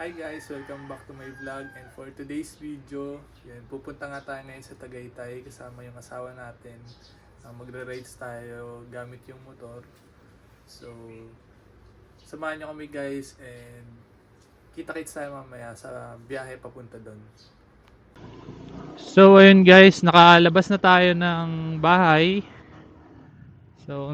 Hi guys! Welcome back to my vlog, and for today's video, yan, pupunta nga tayo ngayon sa Tagaytay kasama yung asawa natin. Magre-rides tayo gamit yung motor. So, samahan nyo kami guys, and kita-kits tayo mamaya sa biyahe papunta doon. So ayun guys, nakalabas na tayo ng bahay. So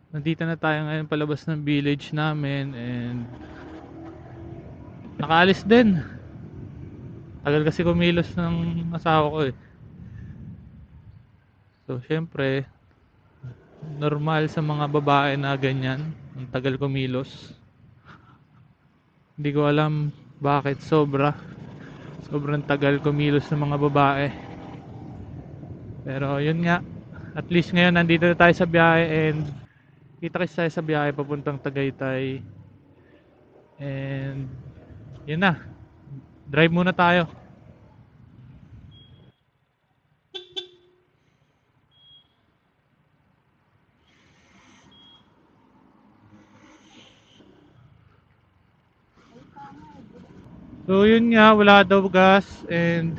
nandito na tayo ngayon palabas ng village namin and nakaalis din. Tagal kasi kumilos ng asawa ko eh. So syempre, normal sa mga babae na ganyan, ang tagal kumilos. Hindi ko alam bakit sobrang tagal kumilos ng mga babae. Pero yun nga, at least ngayon nandito na tayo sa biyahe and kita-kits tayo sa biyahe papuntang Tagaytay. And yun na, drive muna tayo. So yun nga, wala daw gas and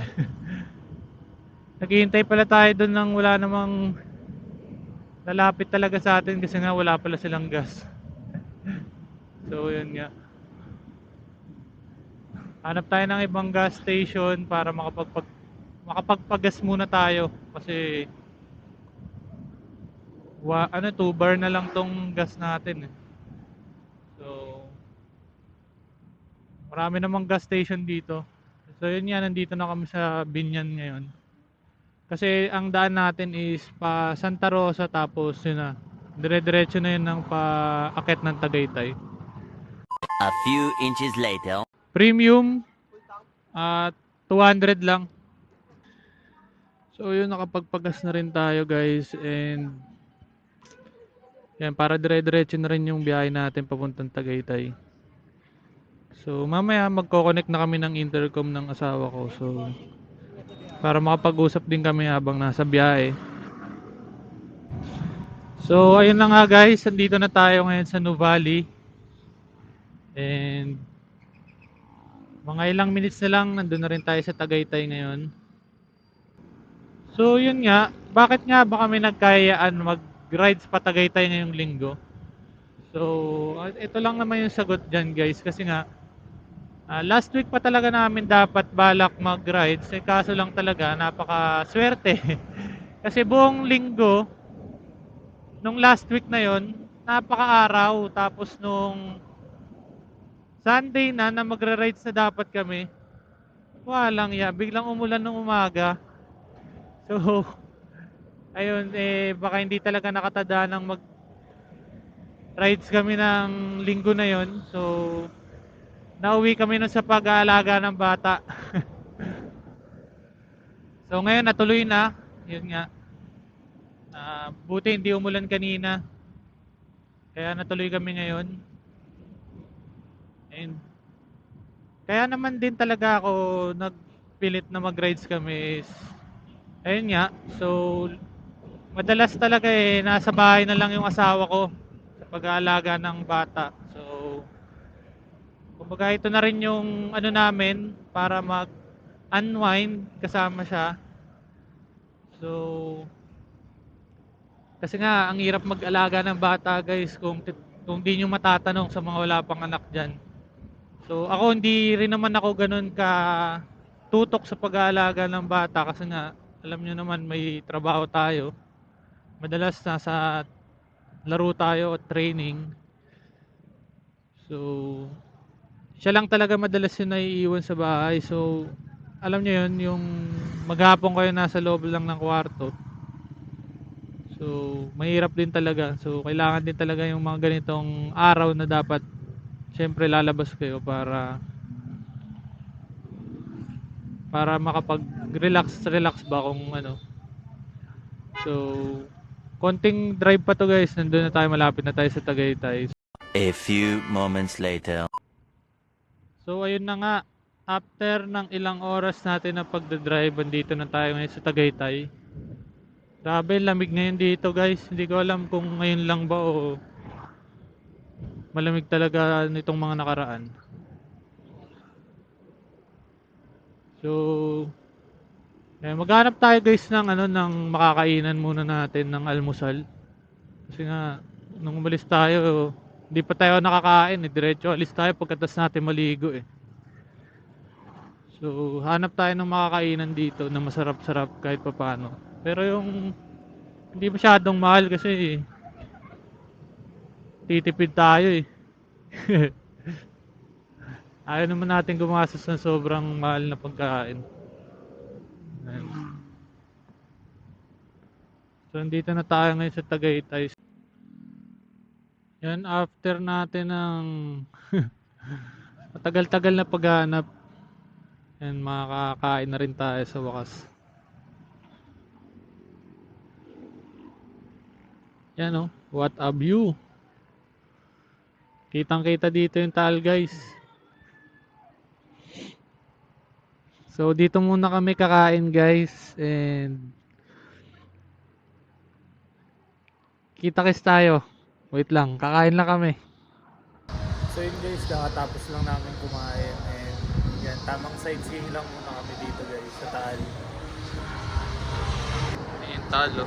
naghihintay pala tayo doon ng wala namang lalapit talaga sa atin kasi nga wala pala silang gas. So yun nga, hanap tayo ng ibang gas station para makapagpagas muna tayo kasi 2 bar na lang tong gas natin eh. So marami namang gas station dito. So yun nga, nandito na kami sa Binyan ngayon. Kasi ang daan natin is pa Santa Rosa tapos yun na. Dire-diretso na yun ng paakyat ng Tagaytay. A few inches later. Premium at 200 lang. So yun, nakapagpagas na rin tayo guys and yan, para dire-diretso na rin yung biyahe natin papuntang Tagaytay. So mamaya magko-connect na kami ng intercom ng asawa ko. So para makapag-usap din kami habang nasa biyahe. So ayun na nga guys, nandito na tayo ngayon sa Nuvali. And mga ilang minutes na lang nandun na rin tayo sa Tagaytay ngayon. So yun nga, bakit nga ba kami nagkayaan mag-rides pa Tagaytay ngayong linggo? So ito lang naman yung sagot dyan guys, kasi nga last week pa talaga namin dapat balak mag-rides, kaso lang talaga napaka-swerte. Kasi buong linggo nung last week na yon, napaka-araw, tapos nung Sunday na magre-rides na dapat kami, walang ya, biglang umulan ng umaga. So ayun, baka hindi talaga nakatada ng mag-rides kami ng linggo na yon. So nauwi kami na sa pag-aalaga ng bata. So ngayon natuloy na, yun nga. Buti hindi umulan kanina, kaya natuloy kami ngayon. And kaya naman din talaga ako nagpilit na mag-rides kami is, ayun nga, so madalas talaga nasa bahay na lang yung asawa ko sa pag-aalaga ng bata. So kumbaga ito na rin yung ano namin para mag-unwind kasama siya. So kasi nga ang hirap mag-alaga ng bata guys kung di nyo matatanong sa mga wala pang anak dyan. So ako hindi rin naman ako ganun ka tutok sa pag-aalaga ng bata kasi nga alam nyo naman may trabaho tayo. Madalas nasa laro tayo at training. So siya lang talaga madalas yung naiiwan sa bahay. So alam nyo yun, yung maghapon kayo nasa loob lang ng kwarto. So mahirap din talaga. So kailangan din talaga yung mga ganitong araw na dapat syempre lalabas kayo para makapag-relax ba kung ano. So konting drive pa to guys, nandun na tayo, malapit na tayo sa Tagaytay. A few moments later. So ayun na nga, after ng ilang oras natin na pagdadrive, andito na tayo ngayon sa Tagaytay. Grabe, lamig ngayon dito guys. Hindi ko alam kung ngayon lang ba o malamig talaga nitong mga nakaraan. So, maghanap tayo guys ng ng makakainan muna natin ng almusal. Kasi nga nung umalis tayo, hindi pa tayo nakakain, diretso alis tayo pagkatapos natin maligo eh. So, hanap tayo ng makakainan dito na masarap-sarap kahit papaano. Pero yung hindi masyadong mahal kasi titipid tayo eh. Ayaw naman natin gumastos ng sobrang mahal na pagkain. Ayan. So, nandito na tayo ngayon sa Tagaytay. Yan, after natin ng matagal-tagal na paghahanap, yan, makakakain na rin tayo sa wakas. Yan oh, what a view. Kitang-kita dito yung Taal guys. So dito muna kami kakain guys, and kita-kits tayo. Wait lang, kakain lang kami. So yun guys, kakatapos lang namin kumain and yan, tamang sightseeing lang muna kami dito guys sa Taal. Ayan, talo.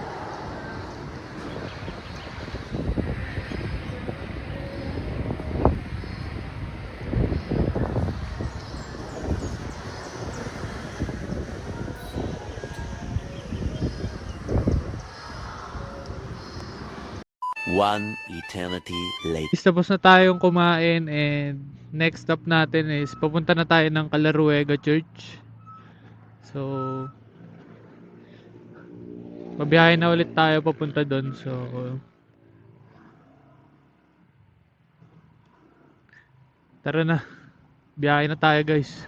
One eternity later. Tapos na tayong kumain, and next stop natin is papunta na tayo ng Calaruega Church. So pabiyahe na ulit tayo papunta doon. So tara na, biyahe na tayo guys.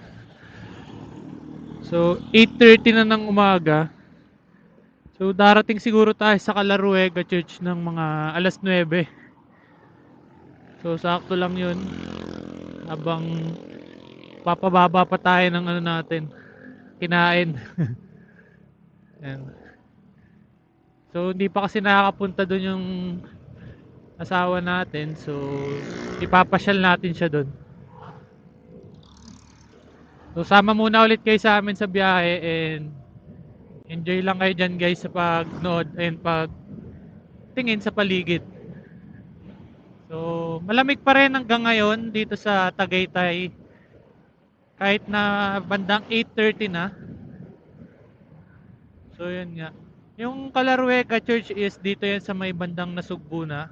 So 8:30 na ng umaga. So darating siguro tayo sa Calaruega Church ng mga alas 9. So sakto lang yun, habang papababa pa tayo ng natin, kinain. Ayan. So hindi pa kasi nakakapunta doon yung asawa natin, so ipapasyal natin siya doon. So sama muna ulit kayo sa amin sa biyahe, and enjoy lang kayo dyan guys sa pagnood and pag tingin sa paligid. So malamig pa rin hanggang ngayon dito sa Tagaytay, kahit na bandang 8:30 na. So yun nga, yung Calaruega Church is dito yan sa may bandang Nasugbu na.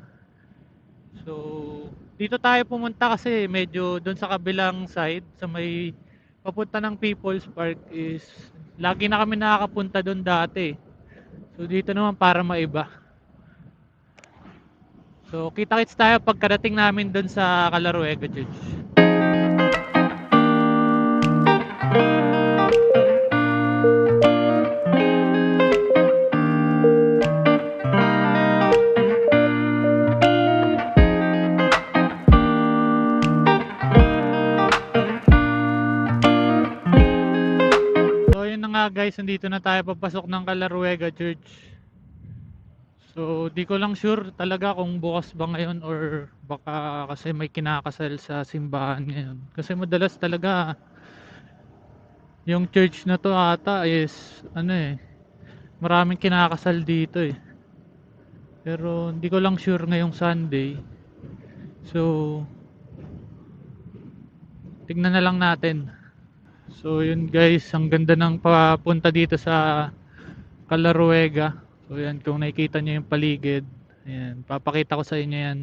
So dito tayo pumunta kasi medyo doon sa kabilang side, sa may papunta ng People's Park, is lagi na kami nakakapunta doon dati. So dito naman para maiba. So kita-kits tayo pagkadating namin doon sa Calaruega Church. So yun na nga guys, nandito na tayo papasok ng Calaruega Church. So di ko lang sure talaga kung bukas ba ngayon, or baka kasi may kinakasal sa simbahan ngayon. Kasi madalas talaga yung church na to ata is maraming kinakasal dito eh. Pero hindi ko lang sure ngayong Sunday. So tignan na lang natin. So yun guys, ang ganda ng papunta dito sa Calaruega. So yan, kung nakikita nyo yung paligid, ayan, papakita ko sa inyo yan.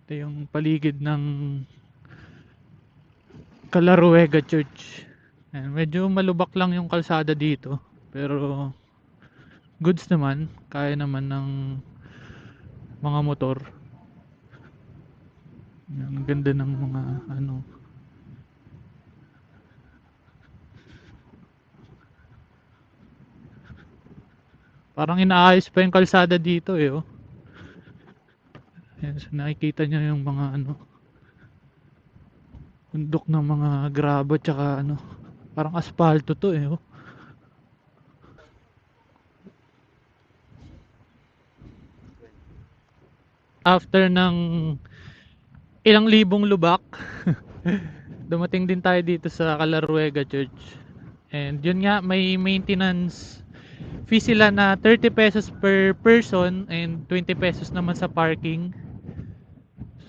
Ito yung paligid ng Calaruega Church. Ayan, medyo malubak lang yung kalsada dito, pero goods naman, kaya naman ng mga motor. Ayan, ang ganda ng mga parang inaayos pa yung kalsada dito eh oh. Ayan, so nakikita nyo yung mga bundok ng mga graba, tsaka parang asfalto to eh oh. after ng ilang libong lubak, dumating din tayo dito sa Calaruega Church. And yun nga, may maintenance fee sila na 30 pesos per person and 20 pesos naman sa parking.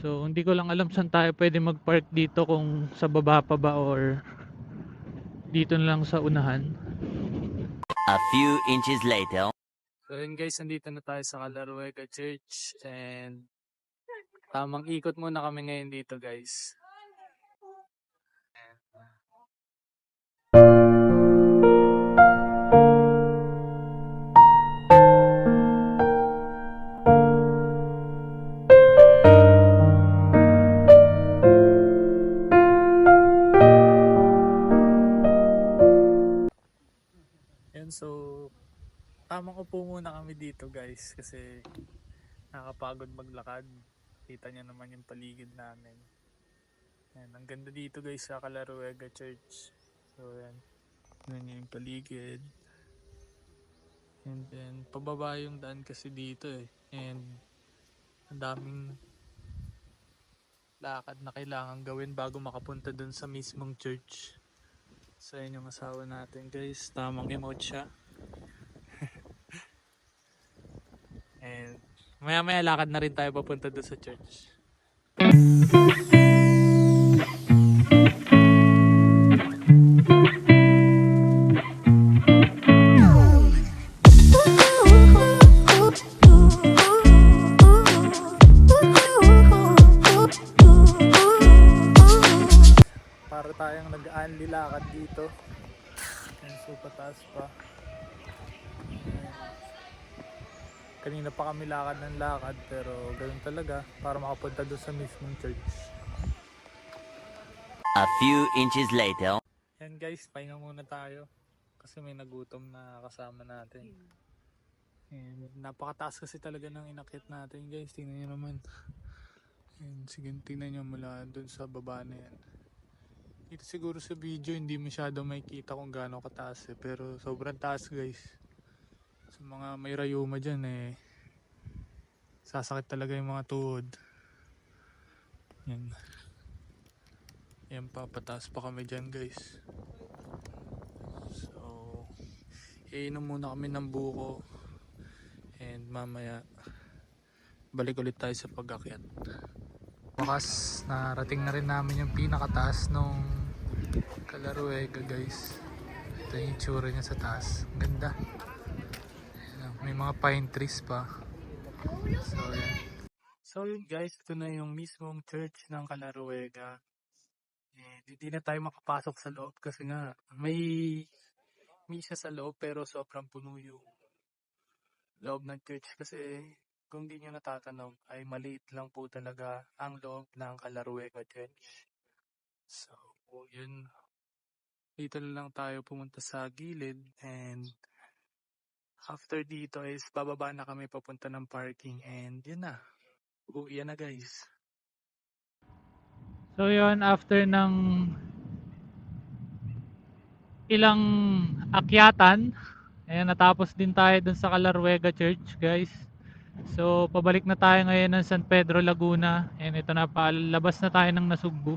So hindi ko lang alam saan tayo pwede mag-park dito, kung sa baba pa ba or dito na lang sa unahan. A few inches later. So yun guys, nandito na tayo sa Calaruega Church and tamang ikot muna kami ngayon dito guys. Yan, so tamang upo muna kami dito guys kasi nakakapagod maglakad. Kita nyo naman yung paligid namin. Yan, ang ganda dito guys sa Calaruega Church. So yan, yun yung paligid. And then pababa yung daan kasi dito eh. And ang daming lakad na kailangan gawin bago makapunta dun sa mismong church. So yun yung asawa natin guys, tamang emote siya. And maya lakad na rin tayo papunta doon sa church. Para tayong nag-aanli lakad dito. And so pataas pa. Kanina pa kami lakad ng lakad pero ganoon talaga para makapunta doon sa mismong church. A few inches later. Yan guys, pahinga muna tayo kasi may nagutom na kasama natin. And napakataas kasi talaga ng inakit natin guys, tingnan nyo naman. And sige, tingnan nyo mula doon sa baba na yan. Dito siguro sa video hindi masyado makikita kung gaano kataas eh, pero sobrang taas guys. Sa mga may rayuma dyan eh, sasakit talaga yung mga tuhod. Yan. Yan pa, pataas pa kami dyan guys. So, iinom muna kami ng buko. And mamaya, balik ulit tayo sa pag-akyat. Wakas, narating na rin namin yung pinakataas nung Calaruega guys. Ito yung itsura niya sa taas. Ang ganda. May mga pine trees pa. So yan. So yun guys, ito na yung mismong church ng Calaruega. Hindi na tayo makapasok sa loob kasi nga may misa sa loob pero sobrang puno yung loob ng church kasi kung di nyo natatanong ay maliit lang po talaga ang loob ng Calaruega Church. So yun, dito na lang tayo pumunta sa gilid and after dito is bababa na kami papunta ng parking and yun na, uwi na guys. So yun, after ng ilang akyatan, ayan, natapos din tayo dun sa Calaruega Church guys. So pabalik na tayo ngayon ng San Pedro Laguna and ito na, palabas na tayo ng Nasugbu.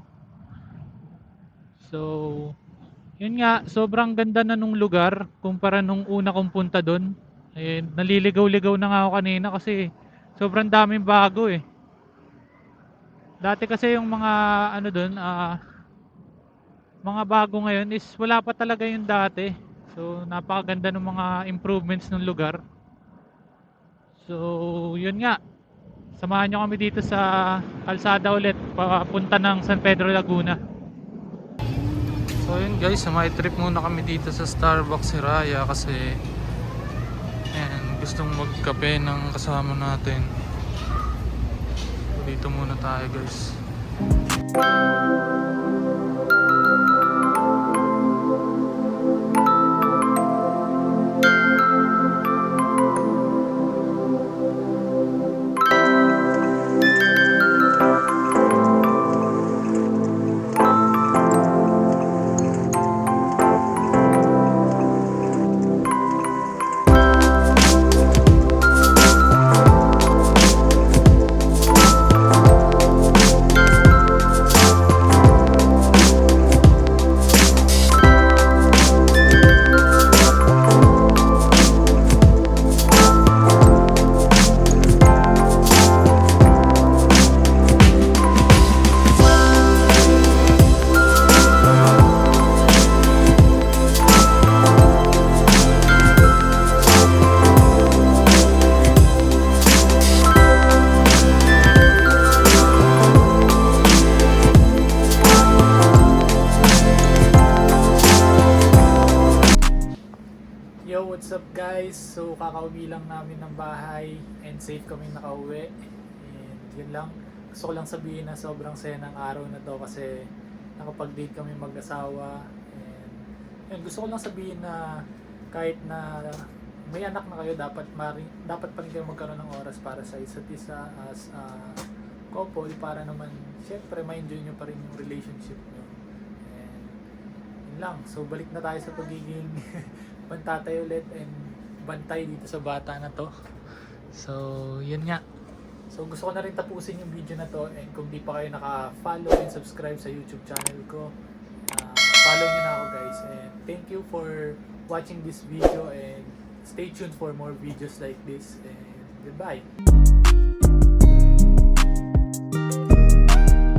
So yun nga, sobrang ganda na nung lugar kumpara nung una kong punta dun. Naliligaw-ligaw na nga ako kanina kasi sobrang daming bago eh. Dati kasi yung mga ano dun, mga bago ngayon is wala pa talaga yung dati. So napakaganda ng mga improvements ng lugar. So yun nga, samahan nyo kami dito sa kalsada ulit papunta ng San Pedro Laguna. So yun guys, may trip muna kami dito sa Starbucks si Raya kasi gustong magkape ng kasama natin. Dito muna tayo guys. so kakauwi lang namin ng bahay and safe kami nakauwi. And yun lang. Gusto ko lang sabihin na sobrang saya ng araw na to kasi nakapag-date kami mag-asawa. And yun, gusto ko lang sabihin na kahit na may anak na kayo, dapat pa rin kayo magkaroon ng oras para sa isa't isa as a couple para naman syempre ma-enjoy nyo pa rin yung relationship nyo. And yun lang. So balik na tayo sa pagiging bantatay ulit and bantay dito sa bata na to. So yun nga. So gusto ko na rin tapusin yung video na to, and kung di pa kayo naka-follow and subscribe sa YouTube channel ko, follow nyo na ako guys, and thank you for watching this video and stay tuned for more videos like this, and goodbye.